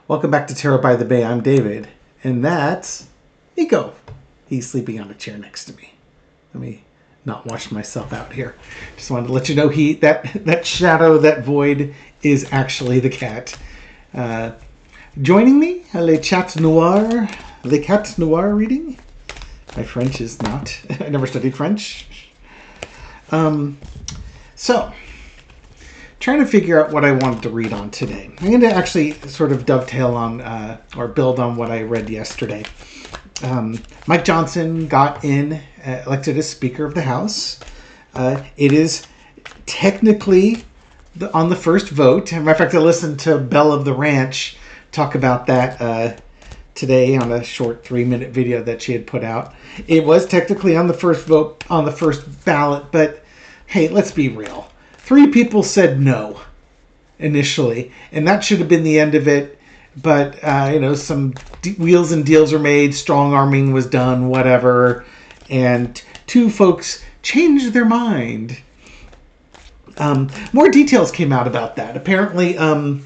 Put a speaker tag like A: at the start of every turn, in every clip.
A: Welcome back to Tarot by the Bay. I'm David, and that's Nico. He's sleeping on a chair next to me. Let me not wash myself out here. Just wanted to let you know that shadow, that void, is actually the cat. Joining me, Le Cat Noir reading. My French is not. I never studied French. So, trying to figure out what I wanted to read on today. I'm going to actually sort of dovetail on or build on what I read yesterday. Mike Johnson got elected as Speaker of the House. It is technically on the first vote. As a matter of fact, I listened to Belle of the Ranch talk about that today on a short 3-minute video that she had put out. It was technically on the first vote, on the first ballot, but hey, let's be real. 3 people said no initially, and that should have been the end of it. But, some wheels and deals were made, strong arming was done, whatever, and 2 folks changed their mind. More details came out about that. Apparently, the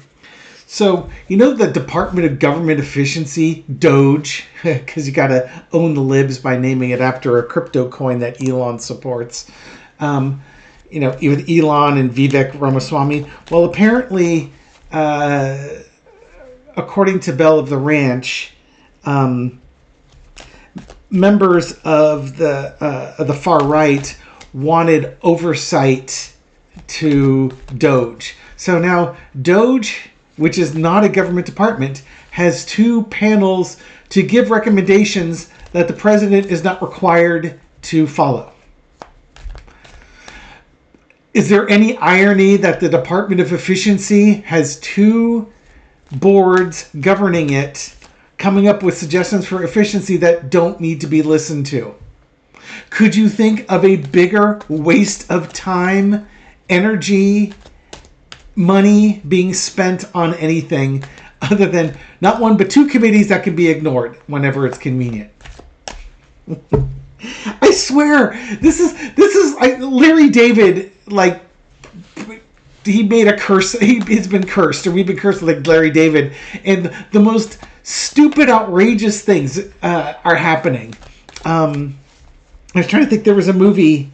A: Department of Government Efficiency, Doge, because you got to own the libs by naming it after a crypto coin that Elon supports. With Elon and Vivek Ramaswamy. Well, apparently, according to Belle of the Ranch, members of the far right wanted oversight to Doge. So now Doge, which is not a government department, has 2 panels to give recommendations that the president is not required to follow. Is there any irony that the Department of Efficiency has 2 boards governing it, coming up with suggestions for efficiency that don't need to be listened to? Could you think of a bigger waste of time, energy, money being spent on anything other than not 1 but 2 committees that can be ignored whenever it's convenient? I swear, this is like Larry David. Like, he made a curse. He's been cursed, or we've been cursed with like Larry David, and the most stupid, outrageous things are happening. I was trying to think. There was a movie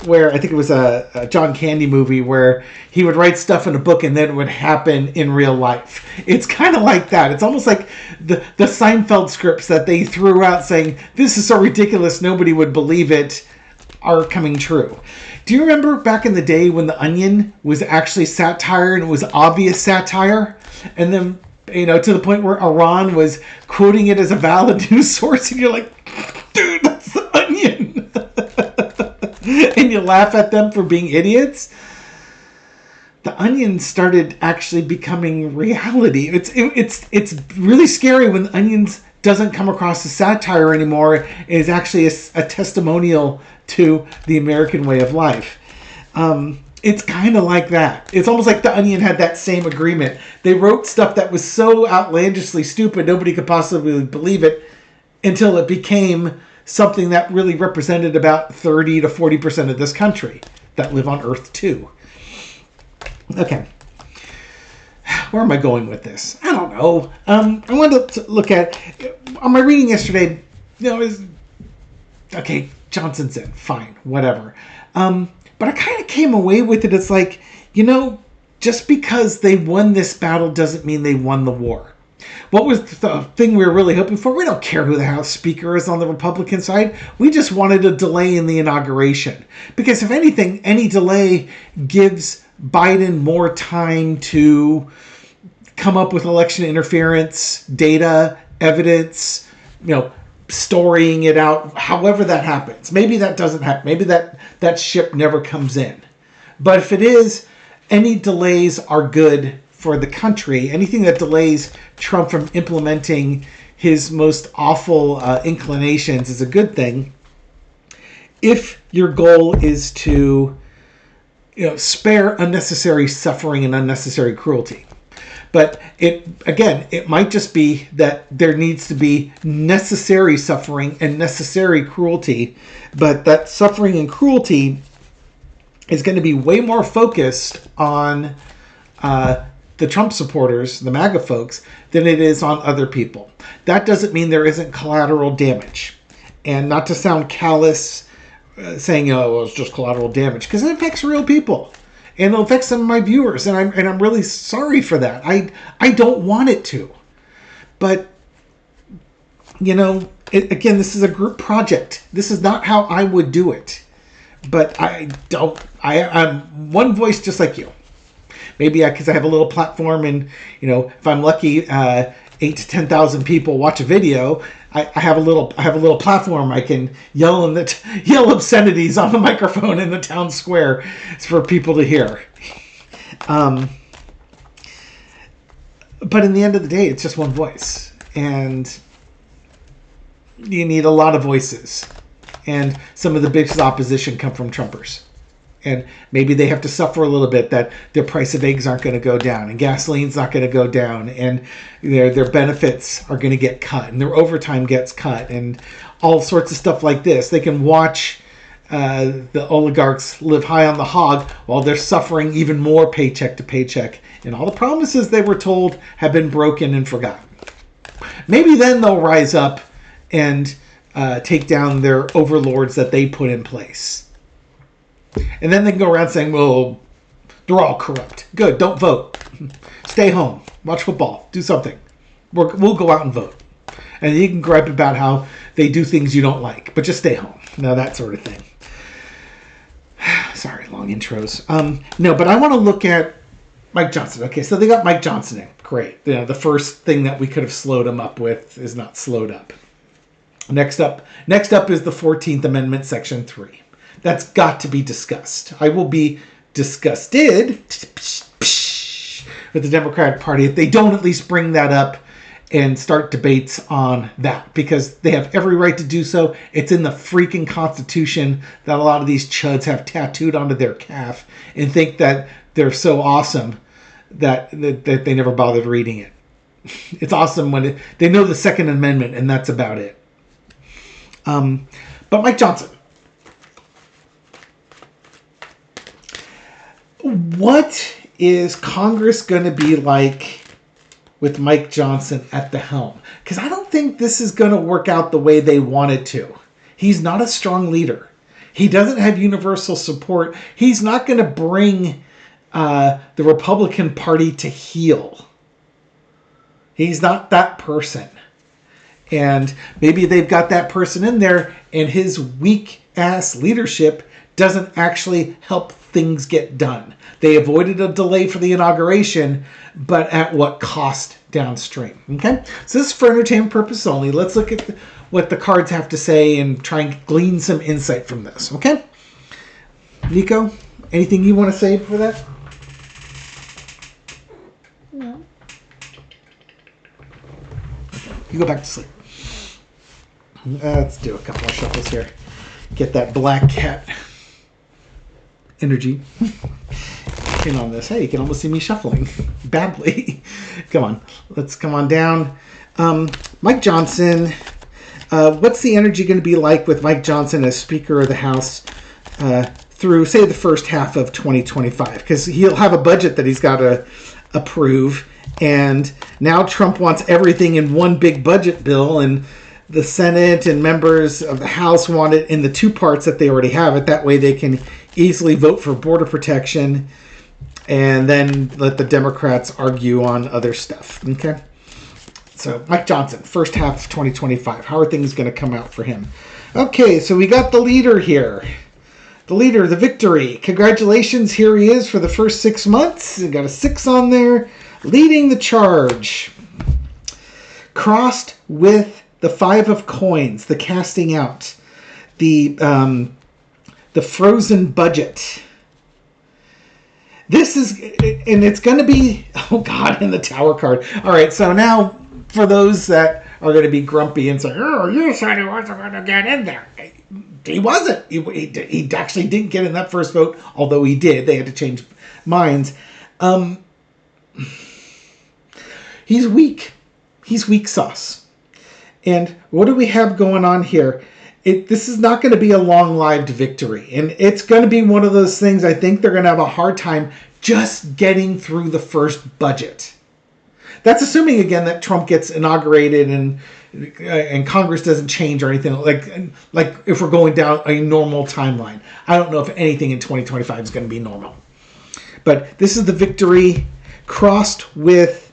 A: where I think it was a John Candy movie where he would write stuff in a book and then it would happen in real life. It's kind of like that. It's almost like the Seinfeld scripts that they threw out saying, this is so ridiculous, nobody would believe it, are coming true. Do you remember back in the day when The Onion was actually satire and it was obvious satire? And then, to the point where Iran was quoting it as a valid news source and you're like, dude, that's The Onion. And you laugh at them for being idiots. The Onion started actually becoming reality. It's really scary when The Onion doesn't come across as satire anymore. It is actually a testimonial to the American way of life. It's kind of like that. It's almost like The Onion had that same agreement. They wrote stuff that was so outlandishly stupid nobody could possibly believe it until it became something that really represented about 30 to 40% of this country that live on Earth too. Okay. Where am I going with this? I don't know. I wanted to look at, on my reading yesterday, okay, Johnson's in, fine, whatever. But I kind of came away with it. It's like, just because they won this battle doesn't mean they won the war. What was the thing we were really hoping for? We don't care who the House Speaker is on the Republican side. We just wanted a delay in the inauguration. Because if anything, any delay gives Biden more time to come up with election interference, data, evidence, storying it out, however that happens. Maybe that doesn't happen. Maybe that ship never comes in. But if it is, any delays are good for the country. Anything that delays Trump from implementing his most awful inclinations is a good thing. If your goal is to, spare unnecessary suffering and unnecessary cruelty. But it might just be that there needs to be necessary suffering and necessary cruelty. But that suffering and cruelty is going to be way more focused on the Trump supporters, the MAGA folks, than it is on other people. That doesn't mean there isn't collateral damage. And not to sound callous, saying, oh, well, it's just collateral damage, because it affects real people. And it'll affect some of my viewers, and I'm really sorry for that. I don't want it to. But, you know, again, this is a group project. This is not how I would do it. But I'm one voice just like you. Maybe because I have a little platform, and, you know, if I'm lucky, 8,000 to 10,000 people watch a video, I have a little platform. I can yell obscenities on the microphone in the town square for people to hear. But in the end of the day, it's just one voice, and you need a lot of voices. And some of the biggest opposition come from Trumpers. And maybe they have to suffer a little bit that their price of eggs aren't going to go down, and gasoline's not going to go down, and their benefits are going to get cut, and their overtime gets cut, and all sorts of stuff like this. They can watch the oligarchs live high on the hog while they're suffering even more paycheck to paycheck, and all the promises they were told have been broken and forgotten. Maybe then they'll rise up and take down their overlords that they put in place. And then they can go around saying, well, they're all corrupt. Good, don't vote. Stay home. Watch football. Do something. We'll go out and vote. And you can gripe about how they do things you don't like, but just stay home. No, that sort of thing. Sorry, long intros. No, but I want to look at Mike Johnson. Okay, so they got Mike Johnson in. Great. You know, the first thing that we could have slowed him up with is not slowed up. Next up is the 14th Amendment, Section 3. That's got to be discussed. I will be disgusted with the Democratic Party if they don't at least bring that up and start debates on that, because they have every right to do so. It's in the freaking Constitution that a lot of these chuds have tattooed onto their calf and think that they're so awesome that they never bothered reading it. It's awesome when they know the Second Amendment, and that's about it. But Mike Johnson. What is Congress going to be like with Mike Johnson at the helm? Because I don't think this is going to work out the way they want it to. He's not a strong leader. He doesn't have universal support. He's not going to bring the Republican Party to heel. He's not that person. And maybe they've got that person in there, and his weak-ass leadership doesn't actually help things get done. They avoided a delay for the inauguration, but at what cost downstream? Okay? So this is for entertainment purposes only. Let's look at what the cards have to say and try and glean some insight from this. Okay? Nico, anything you want to say for that?
B: No.
A: You go back to sleep. Let's do a couple more shuffles here. Get that black cat energy in on this. Hey, you can almost see me shuffling badly. Come on. Let's come on down. Mike Johnson. What's the energy going to be like with Mike Johnson as Speaker of the House through, say, the first half of 2025? Because he'll have a budget that he's got to approve. And now Trump wants everything in one big budget bill, and the Senate and members of the House want it in the two parts that they already have it. That way they can easily vote for border protection and then let the Democrats argue on other stuff. Okay? So, Mike Johnson, first half of 2025. How are things going to come out for him? Okay, so we got the leader here. The leader, the victory. Congratulations, here he is for the first 6 months. We got a 6 on there. Leading the charge. Crossed with the 5 of coins, the casting out, the frozen budget. This is, and it's going to be, oh God, in the Tower card. All right, so now for those that are going to be grumpy and say, oh, you said he wasn't going to get in there. He wasn't. He actually didn't get in that first vote, although he did. They had to change minds. He's weak. He's weak sauce. And what do we have going on here? This is not going to be a long-lived victory. And it's going to be one of those things I think they're going to have a hard time just getting through the first budget. That's assuming, again, that Trump gets inaugurated and Congress doesn't change or anything, like if we're going down a normal timeline. I don't know if anything in 2025 is going to be normal. But this is the victory crossed with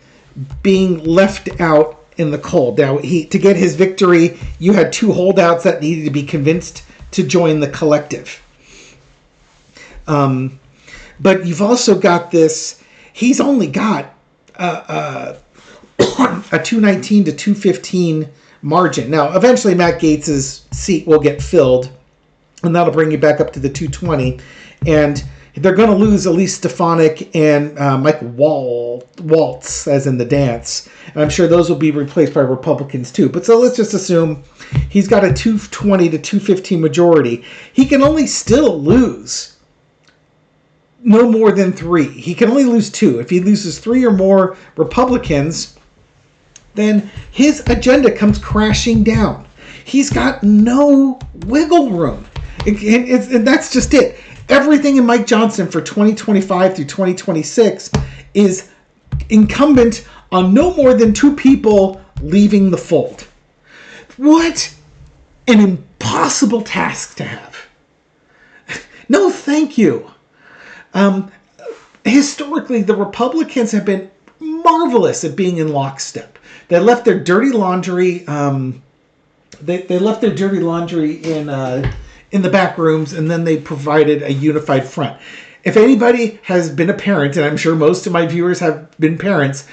A: being left out in the cold. Now, to get his victory, you had two holdouts that needed to be convinced to join the collective. But you've also got this, he's only got a 219 to 215 margin. Now, eventually Matt Gaetz's seat will get filled, and that'll bring you back up to the 220. And they're going to lose Elise Stefanik and Mike Waltz, as in the dance. And I'm sure those will be replaced by Republicans too. But so let's just assume he's got a 220 to 215 majority. He can only still lose no more than 3. He can only lose 2. If he loses 3 or more Republicans, then his agenda comes crashing down. He's got no wiggle room. And that's just it. Everything in Mike Johnson for 2025 through 2026 is incumbent on no more than 2 people leaving the fold. What an impossible task to have. No, thank you. Historically, the Republicans have been marvelous at being in lockstep. They left their dirty laundry. They left their dirty laundry in the back rooms, and then they provided a unified front. If anybody has been a parent, and I'm sure most of my viewers have been parents,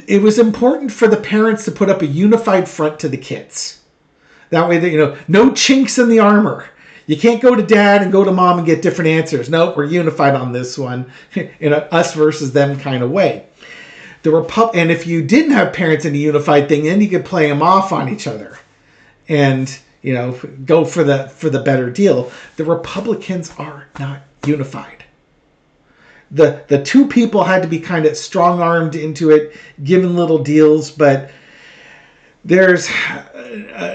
A: it was important for the parents to put up a unified front to the kids. That way, no chinks in the armor. You can't go to dad and go to mom and get different answers. No, we're unified on this one in a us versus them kind of way. And if you didn't have parents in a unified thing, then you could play them off on each other and go for the better deal. The Republicans are not unified. The 2 people had to be kind of strong-armed into it, given little deals, but there's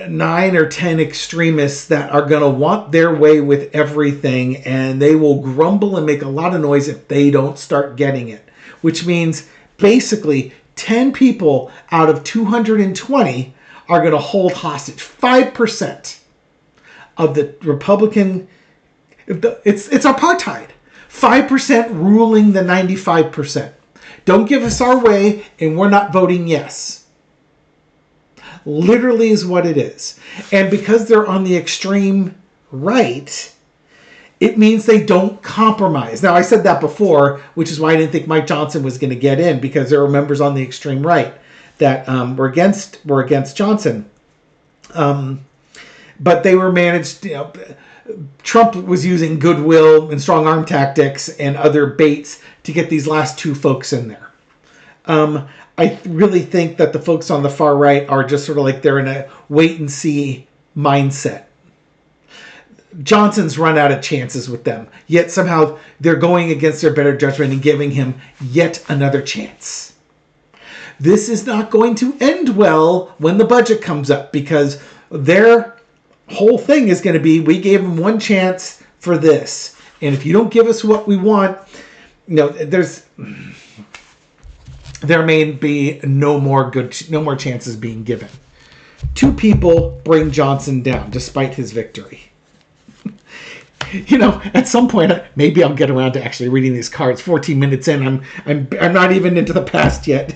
A: 9 or 10 extremists that are going to want their way with everything, and they will grumble and make a lot of noise if they don't start getting it, which means basically 10 people out of 220 are going to hold hostage. 5% of the Republican, it's apartheid. 5% ruling the 95%. Don't give us our way and we're not voting yes. Literally is what it is. And because they're on the extreme right, it means they don't compromise. Now, I said that before, which is why I didn't think Mike Johnson was going to get in, because there were members on the extreme right that were against Johnson. But they were managed, Trump was using goodwill and strong arm tactics and other baits to get these last 2 folks in there. I really think that the folks on the far right are just sort of like they're in a wait and see mindset. Johnson's run out of chances with them, yet somehow they're going against their better judgment and giving him yet another chance. This is not going to end well when the budget comes up, because their whole thing is going to be, we gave them one chance for this, and if you don't give us what we want, there may be no more chances being given. 2 people bring Johnson down despite his victory. At some point, maybe I'll get around to actually reading these cards. 14 minutes in, I'm not even into the past yet.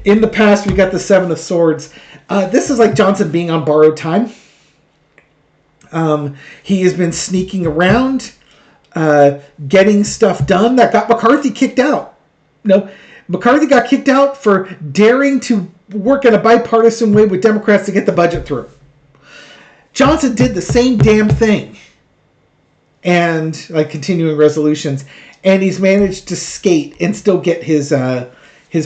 A: In the past, we got the 7 of Swords. This is like Johnson being on borrowed time. He has been sneaking around, getting stuff done that got McCarthy kicked out. McCarthy got kicked out for daring to work in a bipartisan way with Democrats to get the budget through. Johnson did the same damn thing. And continuing resolutions. And he's managed to skate and still get his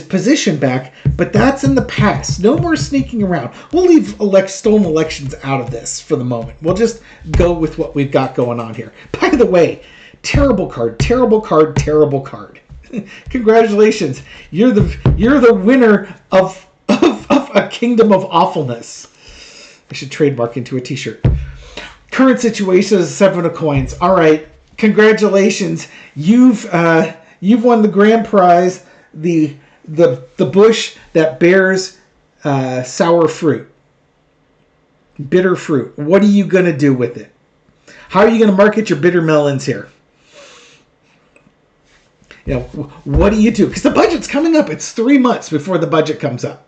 A: position back. But that's in the past. No more sneaking around. We'll leave stolen elections out of this for the moment. We'll just go with what we've got going on here. By the way, terrible card, terrible card, terrible card. Congratulations, you're the winner of a kingdom of awfulness. I should trademark into a t-shirt. Current situation is 7 of coins. All right, congratulations, you've you've won the grand prize, the bush that bears sour fruit, bitter fruit. What are you going to do with it? How are you going to market your bitter melons here? What do you do? Because the budget's coming up. It's 3 months before the budget comes up.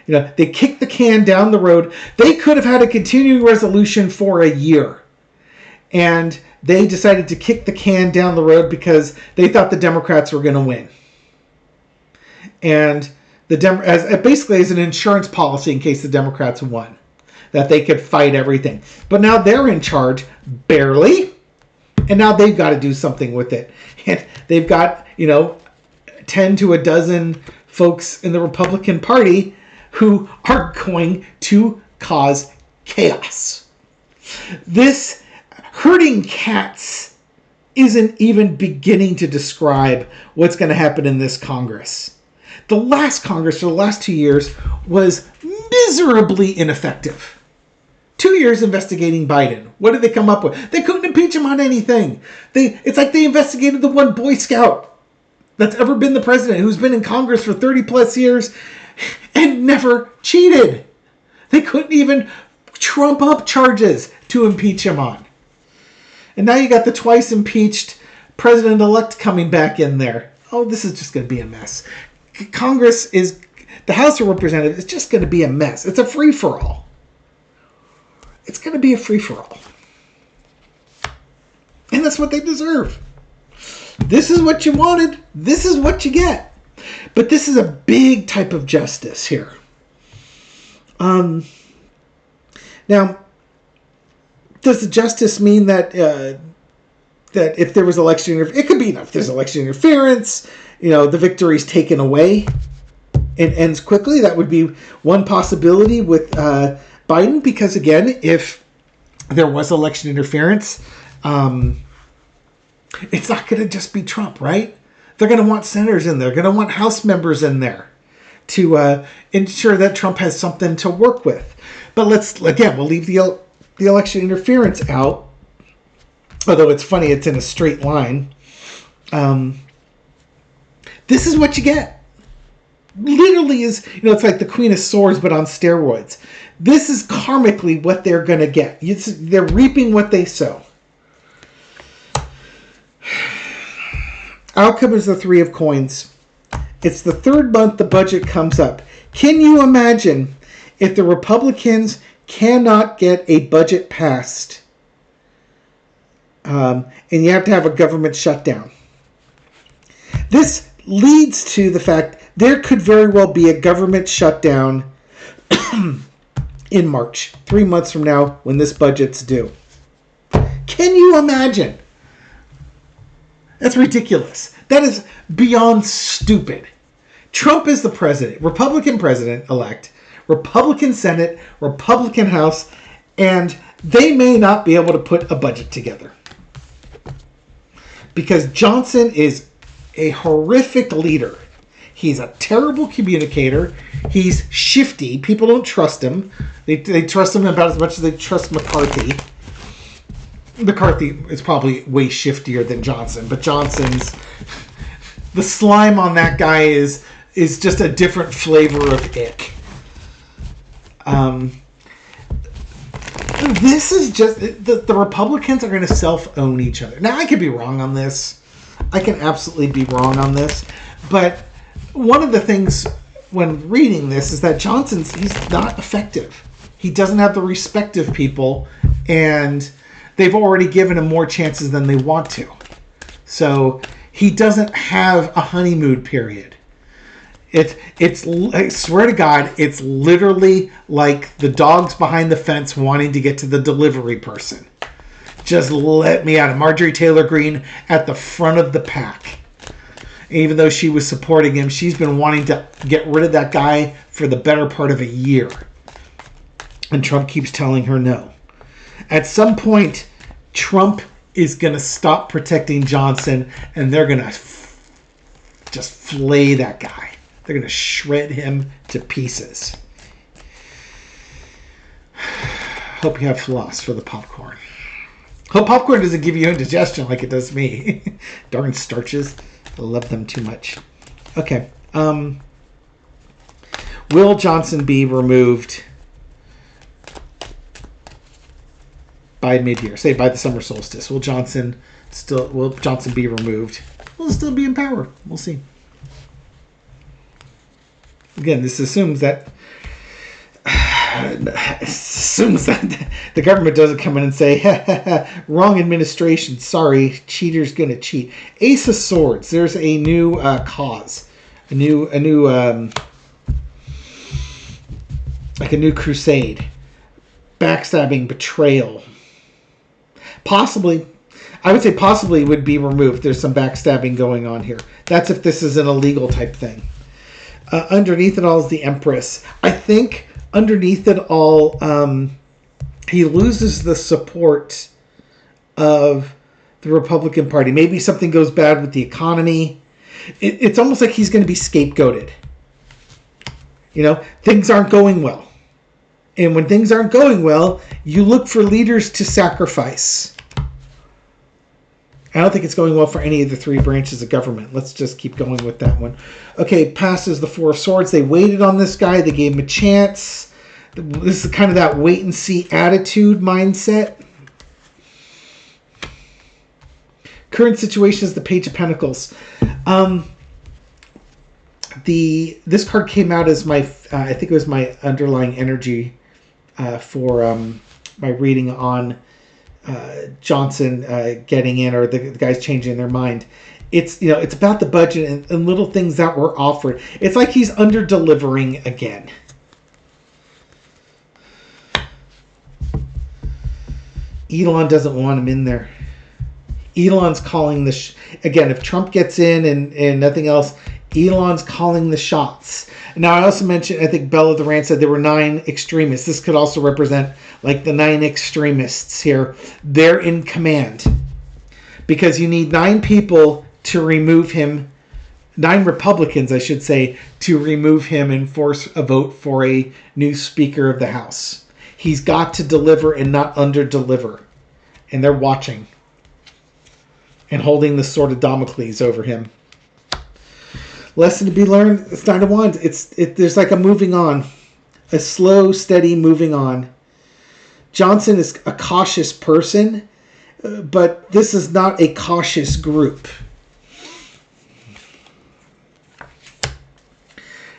A: They kicked the can down the road. They could have had a continuing resolution for a year. And they decided to kick the can down the road because they thought the Democrats were going to win. And basically as an insurance policy in case the Democrats won, that they could fight everything. But now they're in charge, barely, and now they've got to do something with it. And they've got, 10 to a dozen folks in the Republican Party who are going to cause chaos. This herding cats isn't even beginning to describe what's going to happen in this Congress. The last Congress for the last 2 years was miserably ineffective. 2 years investigating Biden. What did they come up with? They couldn't impeach him on anything. It's like they investigated the one Boy Scout that's ever been the president, who's been in Congress for 30 plus years and never cheated. They couldn't even trump up charges to impeach him on. And now you got the twice impeached president-elect coming back in there. Oh, this is just going to be a mess. The House of Representatives is just going to be a mess. It's a free-for-all. It's going to be a free-for-all. And that's what they deserve. This is what you wanted. This is what you get. But this is a big type of justice here. Now, does the justice mean that that if there was election interference, it could be if there's election interference, the victory's taken away and ends quickly? That would be one possibility with Biden, because again, if there was election interference, it's not going to just be Trump, right? They're going to want senators in there. They're going to want House members in there to ensure that Trump has something to work with. But we'll leave the election interference out. Although it's funny, it's in a straight line. This is what you get. Literally is, it's like the Queen of Swords, but on steroids. This is karmically what they're going to get. They're reaping what they sow. Outcome is the Three of Coins. It's the third month the budget comes up. Can you imagine if the Republicans cannot get a budget passed and you have to have a government shutdown? This leads to the fact there could very well be a government shutdown in March, 3 months from now when this budget's due. Can you imagine? That's ridiculous. That is beyond stupid. Trump is the president, Republican president-elect, Republican Senate, Republican House, and they may not be able to put a budget together. Because Johnson is a horrific leader. He's a terrible communicator. He's shifty. People don't trust him. They trust him about as much as they trust McCarthy. McCarthy is probably way shiftier than Johnson, but the slime on that guy is just a different flavor of ick. This is just the Republicans are going to self-own each other. Now, I could be wrong on this. I can absolutely be wrong on this, but one of the things when reading this is that he's not effective. He doesn't have the respect of people, and they've already given him more chances than they want to. So he doesn't have a honeymoon period. I swear to God, it's literally like the dogs behind the fence wanting to get to the delivery person. Just let me out. Marjorie Taylor Greene at the front of the pack. Even though she was supporting him, she's been wanting to get rid of that guy for the better part of a year. And Trump keeps telling her no. At some point, Trump is going to stop protecting Johnson, and they're going to just flay that guy. They're going to shred him to pieces. Hope you have floss for the popcorn. Hope popcorn doesn't give you indigestion like it does me. Darn starches. I love them too much. Okay. Will Johnson be removed by mid-year? Say by the summer solstice. Will Johnson be removed? Will still be in power? We'll see. Again, this assumes that the government doesn't come in and say, wrong administration, sorry, cheater's gonna cheat. Ace of Swords, there's a new cause, a new crusade, backstabbing, betrayal. Possibly, I would say possibly would be removed. There's some backstabbing going on here. That's if this is an illegal type thing. Underneath it all is the Empress. I think underneath it all, he loses the support of the Republican Party. Maybe something goes bad with the economy. It's almost like he's going to be scapegoated. Things aren't going well. And when things aren't going well, you look for leaders to sacrifice. I don't think it's going well for any of the three branches of government. Let's just keep going with that one. Okay, passes the Four of Swords. They waited on this guy. They gave him a chance. This is kind of that wait-and-see attitude mindset. Current situation is the Page of Pentacles. This card came out as my, I think it was my underlying energy for my reading on Johnson getting in, or the guys changing their mind. It's it's about the budget and little things that were offered. It's like he's under delivering again. Elon doesn't want him in there. Elon's calling again. If Trump gets in and nothing else, Elon's calling the shots. Now, I also mentioned, I think Bella the Rant said there were 9 extremists. This could also represent like the 9 extremists here. They're in command. Because you need 9 people to remove him, 9 Republicans, I should say, to remove him and force a vote for a new Speaker of the House. He's got to deliver and not under-deliver. And they're watching. And holding the sword of Damocles over him. Lesson to be learned, it's Nine of Wands. There's like a moving on. A slow, steady moving on. Johnson is a cautious person, but this is not a cautious group.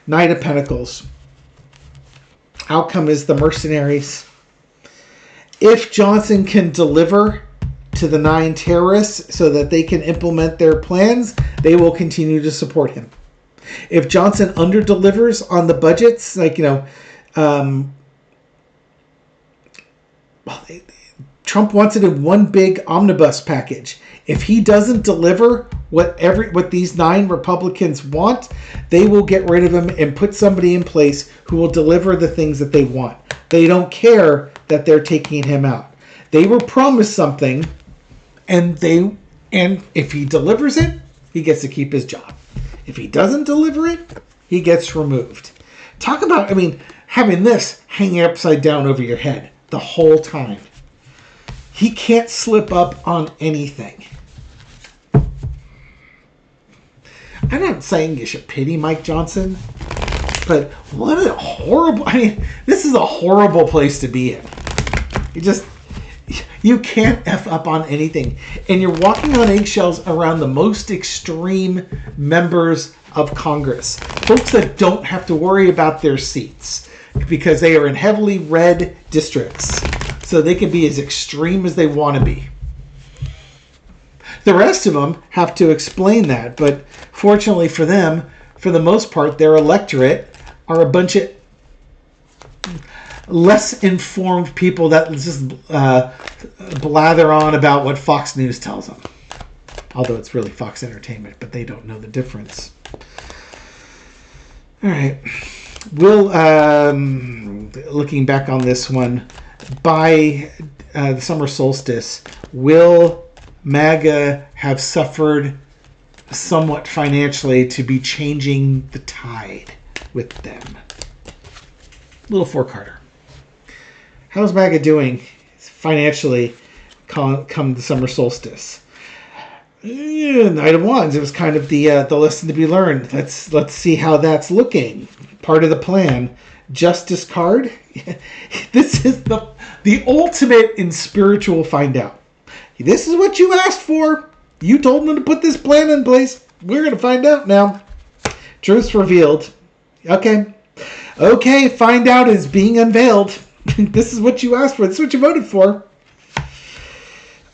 A: Knight of Pentacles. Outcome is the mercenaries. If Johnson can deliver to the 9 terrorists so that they can implement their plans, they will continue to support him. If Johnson under-delivers on the budgets, like, Trump wants it in one big omnibus package. If he doesn't deliver what these 9 Republicans want, they will get rid of him and put somebody in place who will deliver the things that they want. They don't care that they're taking him out. They were promised something, and if he delivers it, he gets to keep his job. If he doesn't deliver it, he gets removed. Talk about, having this hanging upside down over your head the whole time. He can't slip up on anything. I'm not saying you should pity Mike Johnson, but what a horrible, this is a horrible place to be in. You can't F up on anything. And you're walking on eggshells around the most extreme members of Congress. Folks that don't have to worry about their seats because they are in heavily red districts. So they can be as extreme as they want to be. The rest of them have to explain that. But fortunately for them, for the most part, their electorate are a bunch of less informed people that just blather on about what Fox News tells them. Although it's really Fox Entertainment, but they don't know the difference. All right. We'll, looking back on this one, by the summer solstice, will MAGA have suffered somewhat financially to be changing the tide with them? Little four-carder. How's MAGA doing financially come the summer solstice? Yeah, Knight of Wands. It was kind of the lesson to be learned. Let's see how that's looking. Part of the plan. Justice card. This is the ultimate in spiritual find out. This is what you asked for. You told them to put this plan in place. We're going to find out now. Truth's revealed. Okay. Okay, find out is being unveiled. This is what you asked for. This is what you voted for.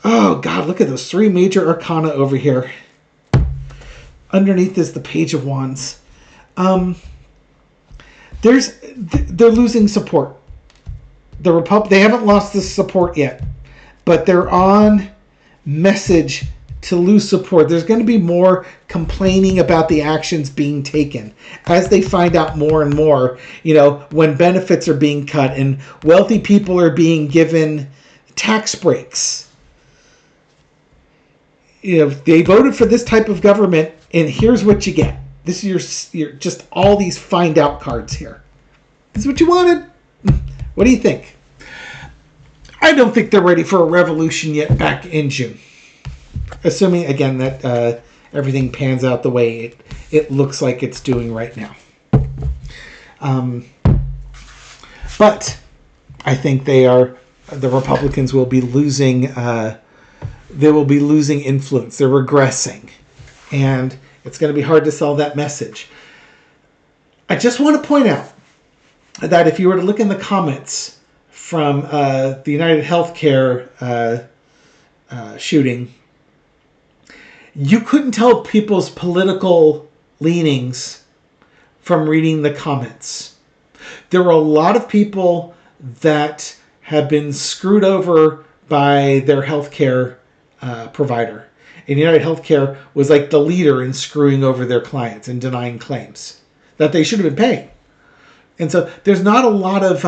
A: Oh, God, look at those 3 major arcana over here. Underneath is the Page of Wands. They're losing support. They haven't lost the support yet, but they're on message to lose support. There's going to be more complaining about the actions being taken as they find out more and more, when benefits are being cut and wealthy people are being given tax breaks. They voted for this type of government, and here's what you get. This is your just all these find out cards here. This is what you wanted. What do you think? I don't think they're ready for a revolution yet back in June. Assuming, again, that everything pans out the way it looks like it's doing right now. But I think the Republicans will be losing influence. They're regressing. And it's going to be hard to sell that message. I just want to point out that if you were to look in the comments from the United Healthcare shooting, you couldn't tell people's political leanings from reading the comments. There were a lot of people that have been screwed over by their healthcare provider. And United Healthcare was like the leader in screwing over their clients and denying claims that they should have been paying. And so there's not a lot of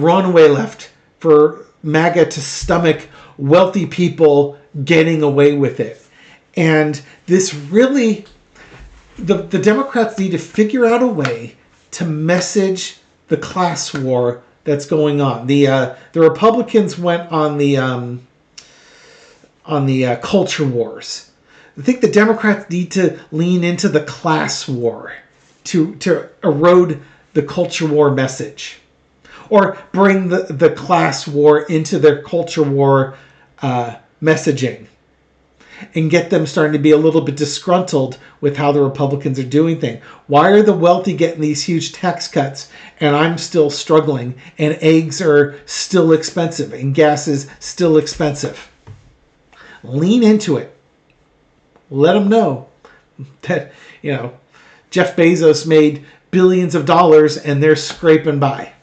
A: runway left for MAGA to stomach wealthy people getting away with it. And this really, the Democrats need to figure out a way to message the class war that's going on. The Republicans went on the culture wars. I think the Democrats need to lean into the class war to erode the culture war message, or bring the class war into their culture war messaging, and get them starting to be a little bit disgruntled with how the Republicans are doing things. Why are the wealthy getting these huge tax cuts and I'm still struggling, and eggs are still expensive and gas is still expensive? Lean into it. Let them know that, Jeff Bezos made billions of dollars and they're scraping by.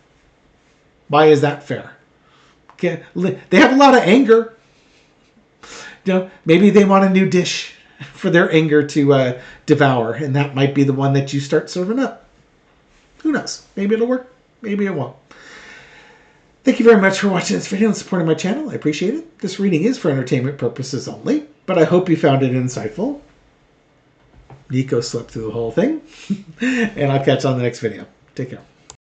A: Why is that fair? Okay. They have a lot of anger. Maybe they want a new dish for their anger to devour, and that might be the one that you start serving up. Who knows? Maybe it'll work. Maybe it won't. Thank you very much for watching this video and supporting my channel. I appreciate it. This reading is for entertainment purposes only, but I hope you found it insightful. Nico slept through the whole thing, and I'll catch you on the next video. Take care.